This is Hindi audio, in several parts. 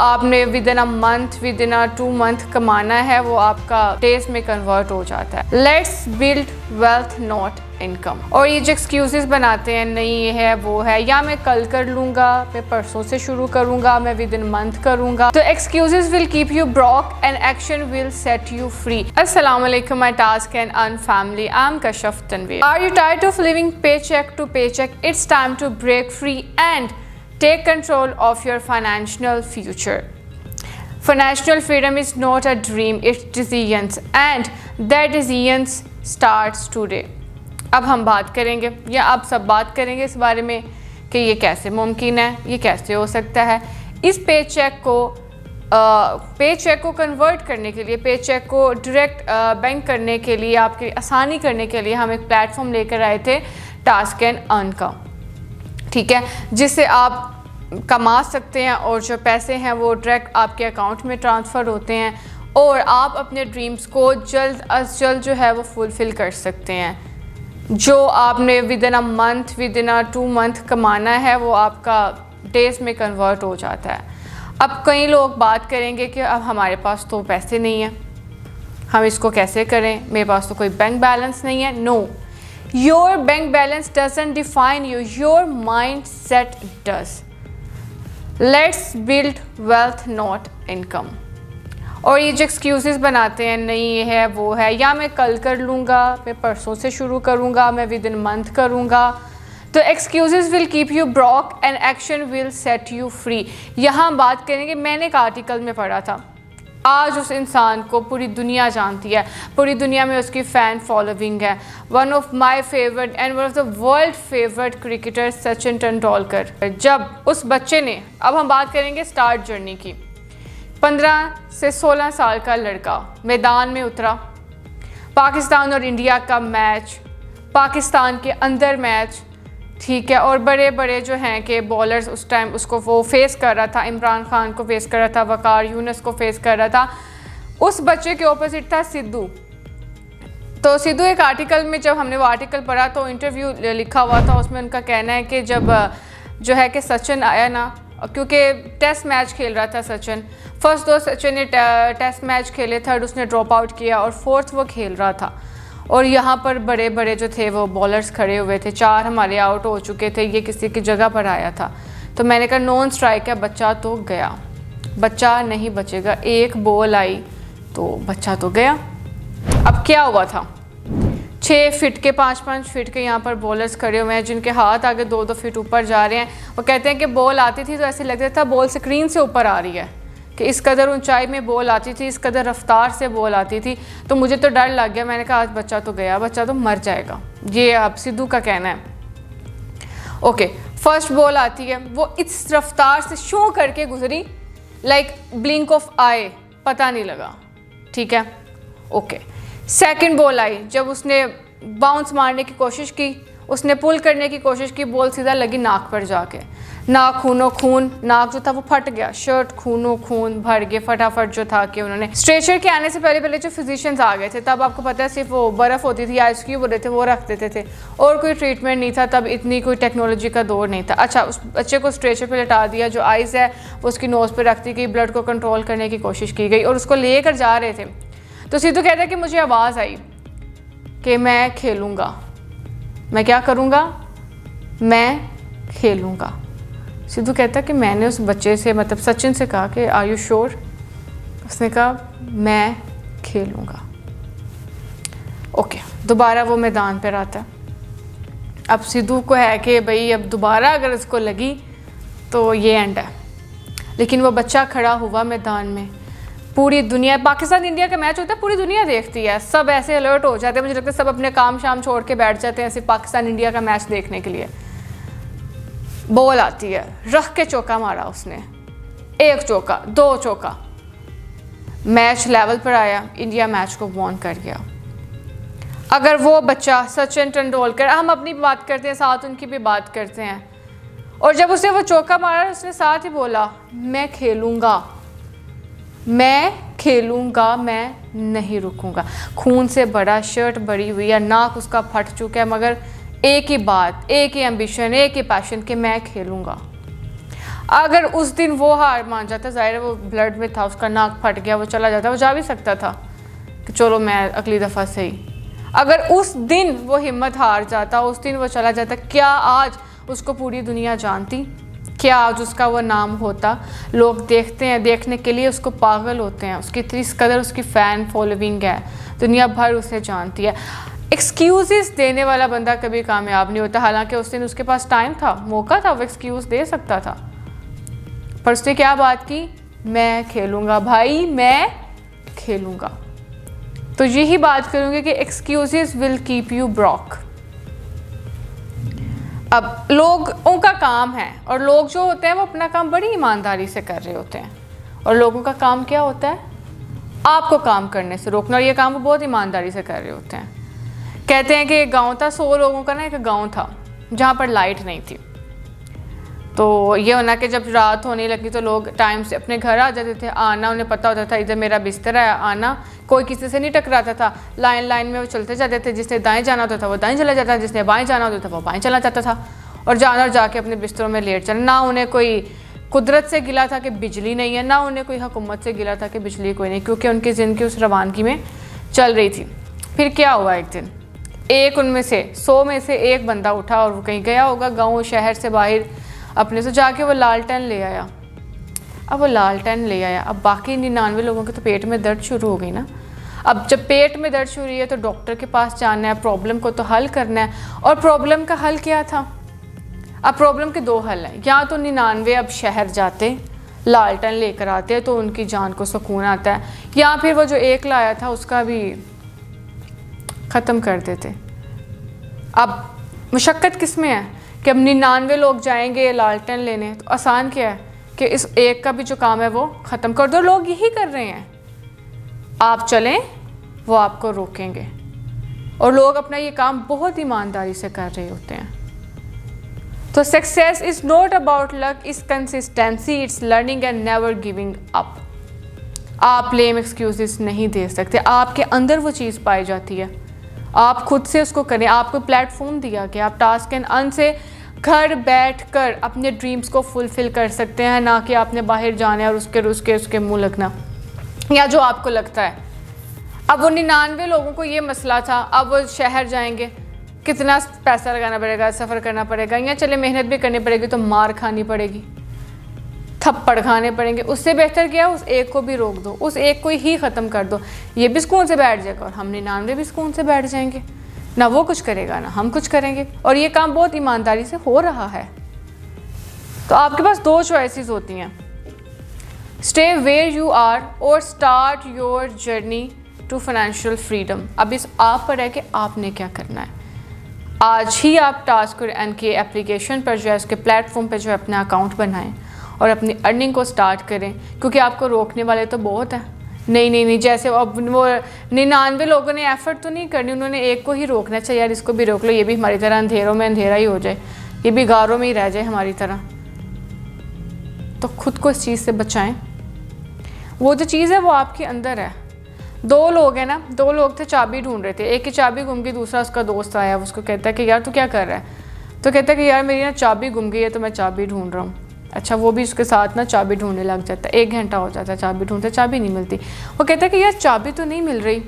आपने with in a month, with in a 2 month कमाना है, वो आपका डेज में कन्वर्ट हो जाता है। Let's build wealth not income. और ये जो एक्सक्यूजेस बनाते हैं, नहीं ये है वो है, या मैं कल कर लूँगा, मैं परसों से शुरू करूँगा, मैं विद इन मंथ करूँगा, तो excuses will keep you broke and action will set you free. अस्सलाम वालेकुम my task and earn family, I am Kashaf Tanveer. Are you tired of living paycheck to paycheck? It's time to break free and take control of your financial future. Financial freedom is not a dream, it's decisions, and that decisions starts today. अब हम बात करेंगे, या अब सब बात करेंगे इस बारे में कि ये कैसे मुमकिन है, ये कैसे हो सकता है। इस पेचेक को कन्वर्ट करने के लिए, पेचेक को डायरेक्ट बैंक करने के लिए, आपकी आसानी करने के लिए हम एक प्लेटफॉर्म लेकर आए थे, टास्क एंड अर्न का, ठीक है, जिससे आप कमा सकते हैं और जो पैसे हैं वो डायरेक्ट आपके अकाउंट में ट्रांसफ़र होते हैं और आप अपने ड्रीम्स को जल्द अज जल्द जो है वो फुलफ़िल कर सकते हैं। जो आपने with in a month, with in a 2 month कमाना है, वो आपका डेज में कन्वर्ट हो जाता है। अब कई लोग बात करेंगे कि अब हमारे पास तो पैसे नहीं हैं, हम इसको कैसे करें, मेरे पास तो कोई बैंक बैलेंस नहीं है। No, your bank balance doesn't define you, your mind set does. Let's build wealth not income. और ये जो एक्सक्यूजेस बनाते हैं, नहीं ये है वो है, या मैं कल कर लूँगा, मैं परसों से शुरू करूँगा, मैं विद इन मंथ करूँगा, तो excuses will keep you broke and action will set you free. यहाँ हम बात करेंगे, मैंने एक आर्टिकल में पढ़ा था, आज उस इंसान को पूरी दुनिया जानती है, पूरी दुनिया में उसकी फ़ैन फॉलोइंग है। One of my favourite and one of the world favourite cricketer Sachin Tendulkar. जब उस बच्चे ने, अब हम बात करेंगे स्टार्ट जर्नी की, 15 से 16 साल का लड़का मैदान में उतरा, पाकिस्तान और इंडिया का मैच, पाकिस्तान के अंदर मैच, ठीक है, और बड़े बड़े जो हैं कि बॉलर्स उस टाइम उसको वो फेस कर रहा था, इमरान खान को फेस कर रहा था, वकार यूनुस को फेस कर रहा था। उस बच्चे के ऑपोजिट था सिद्धू। तो सिद्धू, एक आर्टिकल में जब हमने वो आर्टिकल पढ़ा तो इंटरव्यू लिखा हुआ था, उसमें उनका कहना है कि जब जो है कि सचिन आया ना, क्योंकि टेस्ट मैच खेल रहा था सचिन, फर्स्ट 2 सचिन ने टेस्ट मैच खेले, थर्ड उसने ड्रॉप आउट किया और फोर्थ वो खेल रहा था। और यहाँ पर बड़े बड़े जो थे वो बॉलर्स खड़े हुए थे, 4 हमारे आउट हो चुके थे, ये किसी की जगह पर आया था। तो मैंने कहा नॉन स्ट्राइक है, बच्चा तो गया, बच्चा नहीं बचेगा। एक बॉल आई तो बच्चा तो गया। अब क्या हुआ था, 6 फीट के 5-5 फीट के यहाँ पर बॉलर्स खड़े हुए हैं, जिनके हाथ आगे 2-2 फीट ऊपर जा रहे हैं। वो कहते हैं कि बॉल आती थी तो ऐसे लगता था बॉल स्क्रीन से ऊपर आ रही है, कि इस कदर ऊंचाई में बॉल आती थी, इस कदर रफ्तार से बॉल आती थी। तो मुझे तो डर लग गया, मैंने कहा आज बच्चा तो गया, बच्चा तो मर जाएगा। ये अब सिद्धू का कहना है। ओके, फर्स्ट बॉल आती है, वो इस रफ्तार से शो करके गुजरी, लाइक ब्लिंक ऑफ आई, पता नहीं लगा, ठीक है। ओके, सेकंड बॉल आई, जब उसने बाउंस मारने की कोशिश की, उसने पुल करने की कोशिश की, बॉल सीधा लगी नाक पर जाके, नाक खूनो खून, नाक जो था वो फट गया, शर्ट खूनो खून भर गए। फटाफट जो था कि उन्होंने स्ट्रेचर के आने से पहले जो फिजिशियंस आ गए थे, तब आपको पता है सिर्फ वो बर्फ़ होती थी, आइस क्यूब होते थे, वो रख देते थे, और कोई ट्रीटमेंट नहीं था, तब इतनी कोई टेक्नोलॉजी का दौर नहीं था। अच्छा, उस बच्चे को स्ट्रेचर पर लटा दिया, जो आइस है वो उसकी नोज़ पर रख दी गई, ब्लड को कंट्रोल करने की कोशिश की गई और उसको लेकर जा रहे थे। तो सिद्धू कहता है कि मुझे आवाज़ आई कि मैं खेलूँगा, मैं क्या करूँगा, मैं खेलूँगा। सिद्धू कहता कि मैंने उस बच्चे से, मतलब सचिन से कहा कि आर यू श्योर? उसने कहा मैं खेलूँगा। ओके, दोबारा वो मैदान पर आता है। अब सिद्धू को है कि भाई अब दोबारा अगर इसको लगी तो ये एंड है। लेकिन वो बच्चा खड़ा हुआ मैदान में, पूरी दुनिया, पाकिस्तान इंडिया का मैच होता है, पूरी दुनिया देखती है, सब ऐसे अलर्ट हो जाते हैं, मुझे लगता है सब अपने काम शाम छोड़ के बैठ जाते हैं सिर्फ पाकिस्तान इंडिया का मैच देखने के लिए। बॉल आती है, रख के चौका मारा उसने, 1 चौका 2 चौका, मैच लेवल पर आया, इंडिया मैच को वॉन कर गया। अगर वो बच्चा सचिन तेंदुलकर, हम अपनी बात करते हैं, साथ उनकी भी बात करते हैं, और जब उसने वो चौका मारा उसने साथ ही बोला मैं खेलूँगा, मैं खेलूँगा, मैं नहीं रुकूँगा। खून से बड़ा, शर्ट बड़ी हुई है, नाक उसका फट चुका है, मगर एक ही बात, एक ही एम्बिशन, एक ही पैशन कि मैं खेलूँगा। अगर उस दिन वो हार मान जाता, ज़ाहिर है वो ब्लड में था, उसका नाक फट गया, वो चला जाता, वो जा भी सकता था कि चलो मैं अगली दफ़ा सही। अगर उस दिन वो हिम्मत हार जाता, उस दिन वो चला जाता, क्या आज उसको पूरी दुनिया जानती? क्या आज उसका वो नाम होता? लोग देखते हैं, देखने के लिए उसको पागल होते हैं, उसकी इतनी कदर उसकी फ़ैन फॉलोइंग है, दुनिया भर उसे जानती है। एक्सक्यूज़ेस देने वाला बंदा कभी कामयाब नहीं होता। हालांकि उस दिन उसके पास टाइम था, मौका था, वो एक्सक्यूज़ दे सकता था, पर उसने क्या बात की? मैं खेलूँगा भाई, मैं खेलूँगा। तो यही बात करूँगी कि excuses will keep you Brock. अब लोगों का काम है, और लोग जो होते हैं वो अपना काम बड़ी ईमानदारी से कर रहे होते हैं, और लोगों का काम क्या होता है? आपको काम करने से रोकना, और ये काम वो बहुत ईमानदारी से कर रहे होते हैं। कहते हैं कि एक गांव था, 100 लोगों का ना एक गांव था जहाँ पर लाइट नहीं थी। तो ये होना कि जब रात होने लगी तो लोग टाइम से अपने घर आ जाते थे। आना उन्हें पता होता था, इधर मेरा बिस्तर है, आना, कोई किसी से नहीं टकराता था। लाइन में वो चलते जाते थे, जिसने दाएं जाना होता था वो दाएं चला जाता था, जिसने बाएं जाना होता था वो बाएं चला जाता था, और जाके अपने बिस्तरों में लेट चला। ना उन्हें कोई कुदरत से गिला था कि बिजली नहीं है, ना उन्हें कोई हुकूमत से गिला था कि बिजली कोई नहीं, क्योंकि उनकी ज़िंदगी उस रवानगी में चल रही थी। फिर क्या हुआ, एक दिन एक उनमें से 100 में से एक बंदा उठा, और वो कहीं गया होगा गाँव शहर से बाहर, अपने से जाके वो लालटेन ले आया। अब वो लालटेन ले आया, अब बाकी 99 लोगों के तो पेट में दर्द शुरू हो गई ना। अब जब पेट में दर्द शुरू हुई है तो डॉक्टर के पास जाना है, प्रॉब्लम को तो हल करना है। और प्रॉब्लम का हल क्या था? अब प्रॉब्लम के 2 हल हैं। या तो 99 अब शहर जाते, लालटेन लेकर आते तो उनकी जान को सुकून आता है, या फिर वो जो एक लाया था उसका भी ख़त्म कर देते। अब मुशक्क़त किस में है कि अब 99 लोग जाएंगे लालटेन लेने, तो आसान क्या है कि इस एक का भी जो काम है वो ख़त्म कर दो। लोग यही कर रहे हैं, आप चलें वो आपको रोकेंगे, और लोग अपना ये काम बहुत ईमानदारी से कर रहे होते हैं। तो success is not about luck, is consistency, it's learning and never giving up. आप लेम एक्सक्यूजेस नहीं दे सकते, आपके अंदर वो चीज़ पाई जाती है, आप खुद से उसको करें। आपको प्लेटफॉर्म दिया गया, आप टास्क एंड अर्न से घर बैठकर अपने ड्रीम्स को फुलफिल कर सकते हैं, ना कि आपने बाहर जाना है और उसके मुंह लगना, या जो आपको लगता है। अब वो 99 लोगों को ये मसला था, अब वो शहर जाएंगे, कितना पैसा लगाना पड़ेगा, सफ़र करना पड़ेगा, या चले मेहनत भी करनी पड़ेगी तो मार खानी पड़ेगी, थप्पड़ खाने पड़ेंगे। उससे बेहतर क्या, उस एक को भी रोक दो, उस एक को ही ख़त्म कर दो, ये भी सुकून से बैठ जाएगा और हम 99 भी सुकून से बैठ जाएंगे। ना वो कुछ करेगा ना हम कुछ करेंगे, और ये काम बहुत ईमानदारी से हो रहा है। तो आपके पास 2 चॉइसेस होती हैं, स्टे वेयर यू आर और start your journey to financial freedom. अब इस आप पर है कि आपने क्या करना है। आज ही आप टास्क और एन के एप्लीकेशन पर जो है, उसके प्लेटफॉर्म पर जो है अपना अकाउंट बनाएं और अपनी अर्निंग को स्टार्ट करें, क्योंकि आपको रोकने वाले तो बहुत हैं। नहीं, जैसे अब वो 99 लोगों ने एफर्ट तो नहीं करनी, उन्होंने एक को ही रोकना चाहिए, यार इसको भी रोक लो, ये भी हमारी तरह अंधेरों में अंधेरा ही हो जाए, ये भी गारों में ही रह जाए हमारी तरह। तो खुद को इस चीज़ से बचाएं। वो जो चीज़ है वो आपके अंदर है। 2 लोग हैं ना, 2 लोग थे, चाबी ढूंढ रहे थे, एक की चाबी गुम गई, दूसरा उसका दोस्त आया, उसको कहता है कि यार तू क्या कर रहा है, तो कहता है कि यार मेरी ना चाबी गुम गई है तो मैं चाबी ढूंढ रहा हूँ। अच्छा, वो भी उसके साथ ना चाबी ढूंढने लग जाता है, 1 घंटा हो जाता है चाबी ढूंढते, चाबी नहीं मिलती। वो कहता है कि यार चाबी तो नहीं मिल रही,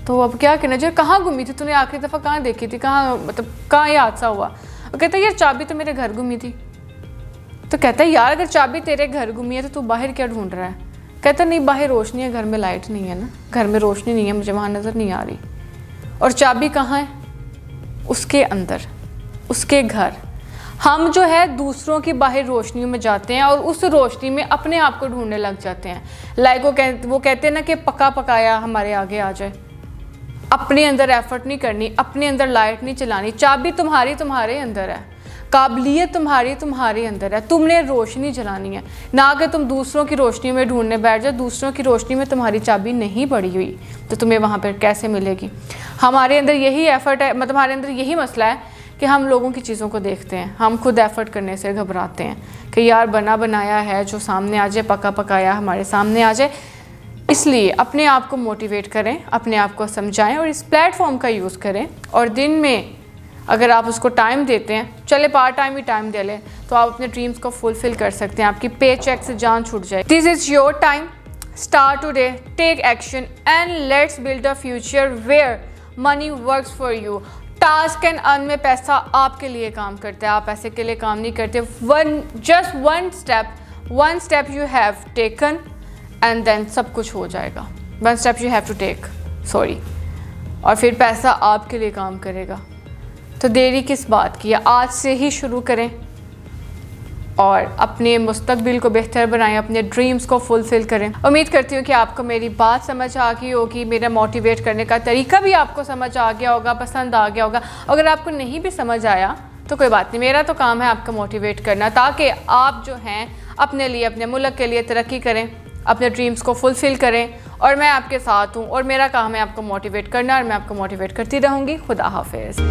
तो अब क्या कहना चाहिए, कहाँ गुमी थी तूने, आखिरी दफ़ा कहाँ देखी थी, कहाँ मतलब कहाँ ये हादसा हुआ। वो कहता है यार चाबी तो मेरे घर गुमी थी। तो कहता है यार अगर चाबी तेरे घर गुमी है तो तू बाहर क्या ढूंढ रहा है। कहता नहीं, बाहर रोशनी है, घर में लाइट नहीं है ना, घर में रोशनी नहीं है, मुझे वहाँ नज़र नहीं आ रही। और चाबी कहाँ है, उसके अंदर, उसके घर। हम जो है दूसरों की बाहर रोशनियों में जाते हैं और उस रोशनी में अपने आप को ढूंढने लग जाते हैं। लाइक वो कहते हैं ना कि पका पकाया हमारे आगे आ जाए। अपने अंदर एफर्ट नहीं करनी, अपने अंदर लाइट नहीं चलानी। चाबी तुम्हारे अंदर है, काबिलियत तुम्हारे अंदर है, तुमने रोशनी जलानी है, ना कि तुम दूसरों की रोशनी में ढूंढने बैठ जाओ। दूसरों की रोशनी में तुम्हारी चाबी नहीं पड़ी हुई तो तुम्हें वहाँ पर कैसे मिलेगी। हमारे अंदर यही एफर्ट है, मतलब हमारे अंदर यही मसला है कि हम लोगों की चीज़ों को देखते हैं, हम खुद एफर्ट करने से घबराते हैं कि यार बना बनाया है जो सामने आ जाए, पका पकाया हमारे सामने आ जाए। इसलिए अपने आप को मोटिवेट करें, अपने आप को समझाएं और इस प्लेटफॉर्म का यूज़ करें और दिन में अगर आप उसको टाइम देते हैं, चले पार्ट टाइम ही टाइम दे लें, तो आप अपने ड्रीम्स को फुलफिल कर सकते हैं। आपकी पे चेक से जान छूट जाए। This is your time, start today, take action and let's build a future where money works for you. Task and earn में पैसा आपके लिए काम करता है, आप पैसे के लिए काम नहीं करते। Just one step you have taken and then सब कुछ हो जाएगा। One step you have to take, sorry, और फिर पैसा आपके लिए काम करेगा। तो देरी किस बात की है, आज से ही शुरू करें और अपने मुस्तकबिल को बेहतर बनाएं, अपने ड्रीम्स को फुलफ़िल करें। उम्मीद करती हूँ कि आपको मेरी बात समझ आ गई होगी, मेरा मोटिवेट करने का तरीका भी आपको समझ आ गया होगा, पसंद आ गया होगा। अगर आपको नहीं भी समझ आया तो कोई बात नहीं, मेरा तो काम है आपको मोटिवेट करना, ताकि आप जो हैं अपने लिए, अपने मुल्क के लिए तरक्की करें, अपने ड्रीम्स को फुलफ़िल करें। और मैं आपके साथ हूँ और मेरा काम है आपको मोटिवेट करना और मैं आपको मोटिवेट करती रहूँगी। खुदा हाफिज़।